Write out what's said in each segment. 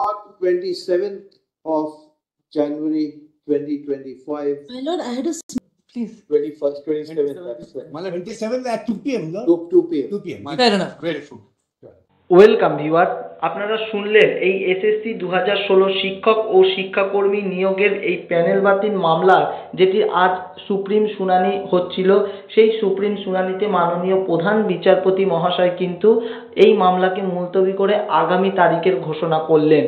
On 27th of January 2025. My lord, I had a Please. 21st, 27th. That's right. 27th at 2 p.m. No? 2 p.m. 2 p.m. Fair enough. Very true. Welcome viewer, আপনারা শুনলেন এই SSC 2016 শিক্ষক ও শিক্ষাকর্মী নিয়োগের এই panel বাতিল মামলা, যেটি আজ সুপ্রিম শুনানি হচ্ছিল। সেই সুপ্রিম শুনানিতে মাননীয় প্রধান বিচারপতি মহাশয় কিন্তু এই মামলাকে মুলতবি করে আগামী তারিখের ঘোষণা করলেন।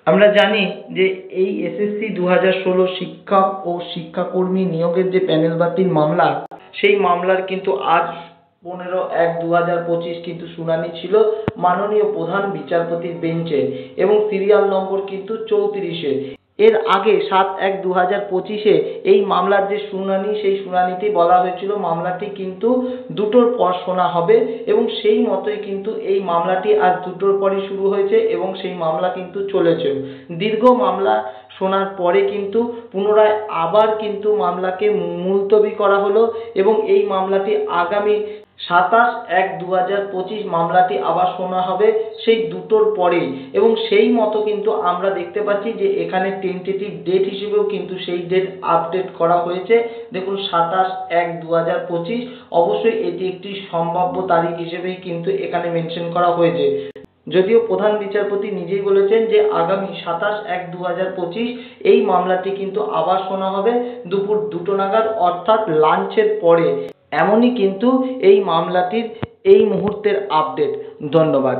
আমরা জানি যে এই এসএসসি 2016 শিক্ষক ও শিক্ষাকর্মী নিয়োগের যে প্যানেল বাতিল মামলা, সেই মামলার কিন্তু আজ 15/1/2025 কিন্তু শুনানি ছিল মাননীয় প্রধান বিচারপতির বেঞ্চে, এবং সিরিয়াল নম্বর কিন্তু 34-এ। এর আগে 7/1/2025 এই মামলার যে শুনানি, সেই শুনানিতে বলা হয়েছিল মামলাটি কিন্তু 2টোর পর শোনা হবে, এবং সেই মতোই কিন্তু এই মামলাটি আজ 2টোর পরই শুরু হয়েছে এবং সেই মামলা কিন্তু চলেছে। দীর্ঘ মামলা শোনার পরে কিন্তু পুনরায় আবার কিন্তু মামলাকে মুলতবি করা হলো, এবং এই মামলাটি আগামী 27/1/2025 মামলাটি আবার শোনা হবে সেই 2টোর পরেই, এবং সেই মতো কিন্তু আমরা দেখতে পাচ্ছি যে এখানে টেন্টেটিভ ডেট হিসেবেও কিন্তু সেই ডেট আপডেট করা হয়েছে। দেখুন 27/1/2025, অবশ্যই এটি একটি সম্ভাব্য তারিখ হিসেবেই কিন্তু এখানে মেনশন করা হয়েছে। যদিও প্রধান বিচারপতি নিজেই বলেছেন যে আগামী 27/1/2025 এই মামলাটি কিন্তু আবার শোনা হবে দুপুর 2টো নাগাদ, অর্থাৎ লাঞ্চের পরে। এমনই কিন্তু এই মামলাটির এই মুহূর্তের আপডেট। ধন্যবাদ।